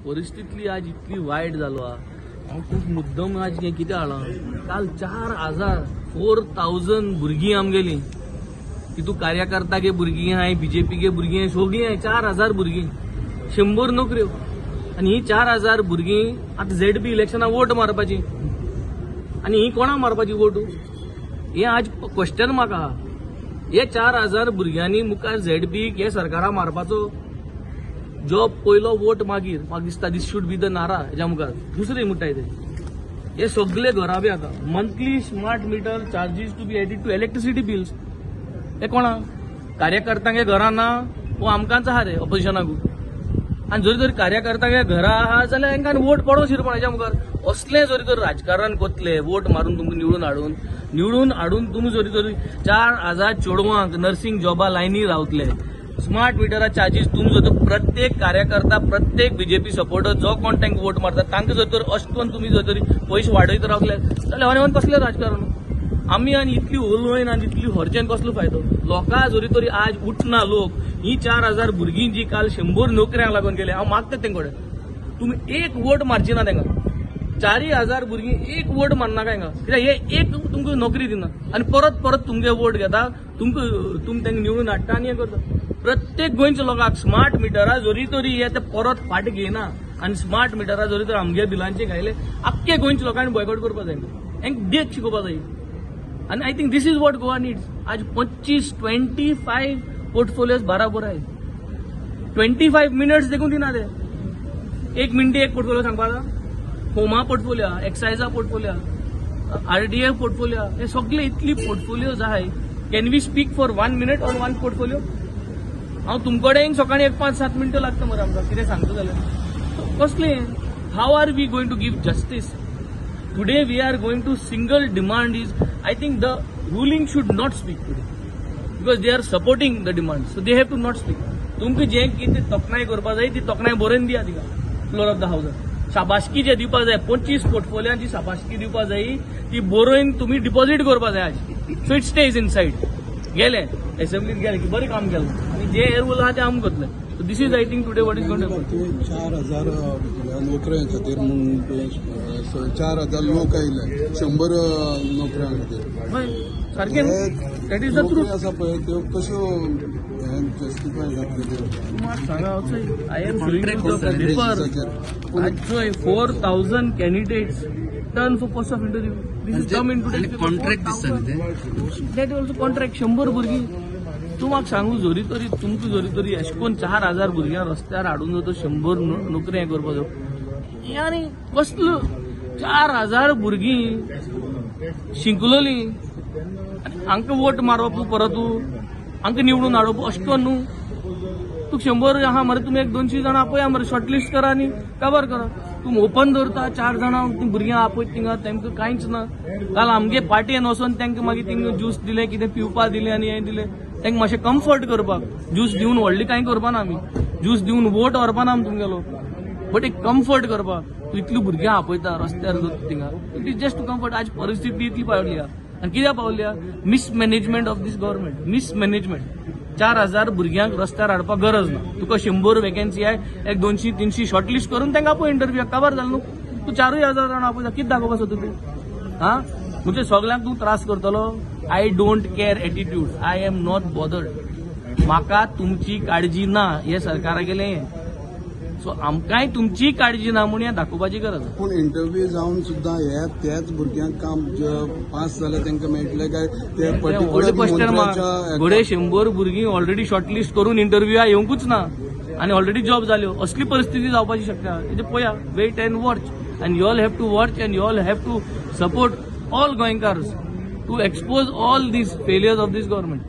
परिस्थिती आज इतली वायट जालो हा. हांव खूब मुद्दम आज हें कितें हाडलां, काल 4,000 भुरगीं आमगेलीं, तितूंत कार्यकर्ता गे भुरगीं आहाय, बीजेपी गे भुरगीं आहाय, सगळीं आहाय. 4,000 भुरगीं, 100 नोकऱ्यो. आनी ही 4,000 भुरगीं आतां ZP इलेक्शनाक वोट मारपाची. आनी ही कोणाक मारपाची वोट? हें आज क्वेश्चन मार्क आहा. हे 4,000 भुरग्यांनी मुखार ZP हे सरकाराक मारपाचो जो पयलो वोट मागीर म्हाका दिसता दीस शूड बी द नारा हेज्या मुखार दुसरे म्हणटाय ते. हे सगळे घराबे आतां monthly smart meter charges to be added to electricity bills. हे कोणाक? कार्यकर्त्यांगे घरां ना वो आमकांच आहा रे ऑपोजिशनाकू. आनी जरी तर कार्यकर्त्यांगे घरां आहा जाल्यार हांकां वोट पडो शिरपण हेज्या मुखार. असले जरी तर राजकारण कोतले वोट मारून तुमकां निवडून हाडून तुमी जरी तर 4,000 चेडवांक नर्सिंग जॉबा लायनी रावतले. स्मार्ट मिटरा चार्जीस तुमी जर प्रत्येक कार्यकर्ता प्रत्येक बीजेपी सपोर्टर जो कोण तांकां वोट मारता तांकां जर तर अशें तुमी जर तरी पयशे वाडयत रावतले जाल्यार हांवें कसलें राजकारण? आमी आनी इतली ओलवण आनी इतली हरचेन कसलो फायदो? लोकां जरी तरी आज उठना लोक. ही 4,000 भुरगीं जी काल 100 नोकऱ्यांक लागून गेले, हांव मागता तेंचे कडेन तुमी एक वोट मारची ना तेंकां. 4,000 भुरगीं एक वोट मारनाका हांकां, कित्याक हे एक तुमकां नोकरी दिना आनी परत तुमगे वोट घेता, तुमी तांकां निवडून हाडटा आनी हें करता. प्रत्येक गोंयच्या लोकांक स्मार्ट मिटरा जरी तरी हे ते परत फाट घेयना आनी स्मार्ट मिटरा जरी तर आमगे बिलांचे घायले आख्खे गोंयच्या लोकांनी बॉयकॉट करपा जाय. हांकां देख शिकोवपा जाय. आनी I think this is what Goa needs. आज 25 पोर्टफोलियोज बराबर आहे. 25 मिनिट्स देखून दिना ते. 1 मिनिट एक पोर्टफोलियो सांगपाचा. होमा पोर्टफोलियो, एक्सायजा पोर्टफोलियो, RDF पोर्टफोलियो, हे सगळे इतली पोर्टफोलियोज आहाय. Can we speak for 1 minute on 1 portfolio? हांव तुमकडेन सकाळी एक 5-7 मिनिटं लागता मरे आमकां कितें सांगता जाल्यार. कसलें? How are we going to give justice? Today we are going to single demand is, I think the ruling should not speak today because they are supporting the demand, so they have to not speak. तुमकां जे कितें तोखणाय करपा जाय ती तोखणाय बरोवन दिया तिका फ्लोर ऑफ द हावसार. शाबासकी जे दिवपा जाय 25 पोर्टफोलियांची शाबासकी दिवपा जाय ती बरोवन तुमी डिपॉझिट करपा जाय आज. So it stage inside. गेले असेंब्लीत गेले की बरें काम केलें आनी जे रूल आहा ते आमी करतले. So this is I think today what is going to happen. 4,000 नोकऱ्यां खातीर 4,000 लोक आयले 100 नोकऱ्यां खातीर. हय सारकें. That is the truth. आसा पळय त्यो कश्यो जस्टिफाय जातल्यो म्हाका सांगा. I am showing you the paper. आज 4,000 candidates turn for post of interview. This is come in today contract दिसता न्ही. दॅट ऑल्सो कॉन्ट्रॅक्ट 100 भुरगीं. तूं म्हाका सांगू जरी तरी तुमकां जरी तरी अशें करून 4,000 भुरग्यांक रस्त्यार हाडून जर 100 नोकरी हें करपाचो हें आनी कसलो? 4,000 भुरगीं शिंकलोलीं आनी हांकां वोट मारप परत हांकां निवडून हाडप अशें करून न्हू. तुका 100 आहा मरे तुमी 100-200 जाणां आपया मरे शॉर्टलिस्ट करा आनी काबार करा. तुमी ओपन दवरता 4 जाणां भुरग्यां आपयत थिंगा तांकां कांयच ना. काल आमगे पार्टीन वचोन तांकां मागीर थिंगा ज्यूस दिलें कितें पिवपा दिलें आनी हें दिलें. तांकां मातशें कम्फर्ट करपाक ज्यूस दिवन व्हडली कांय करपाना आमी. ज्यूस दिवन वोट व्हरपाना आमी तुमगेलो, बट एक कम्फर्ट करपाक. तूं इतली भुरग्यां आपयता रस्त्यार थिंगा. It is just to comfort. आज परिस्थिती इतली पावली आहा आनी कित्याक पावली आहा? Mismanagement of this government. Mismanagement. 4,000 भुरग्यांक रस्त्यार हाडपाक गरज ना. तुका 100 वेकन्सी आहे, एक 200-300 शॉर्टलिस्ट करून तांकां आपय इंटरव्यूक. काबार जालें न्हू. तूं 4,000 जाणां आपयता कितें दाखोवपा सोदता तूं? हा म्हणजे सगळ्यांक तूं त्रास करतलो? I don't care attitude. I am not bothered. म्हाका तुमची काळजी ना हे सरकारागेलें. सो आमकांय तुमची काळजी ना म्हणून हें दाखोवपाची गरज. पूण इंटरव्यू जावन सुद्दां हे त्याच भुरग्यांक काम पास जाले तांकां मेळटलें काय ते पर्टिक्युलर क्वेश्चन मार्क? घोडे 100 भुरगीं ऑलरेडी शॉर्टलिस्ट करून इंटरव्यूआ येवंकूच ना आनी ऑलरेडी जॉब जाल्यो. असली परिस्थिती जावपाची शक्यता. तेजे पळया. Wait and watch. And you all have to watch and you all have to support all गोंयकार्स to expose all these failures of this government.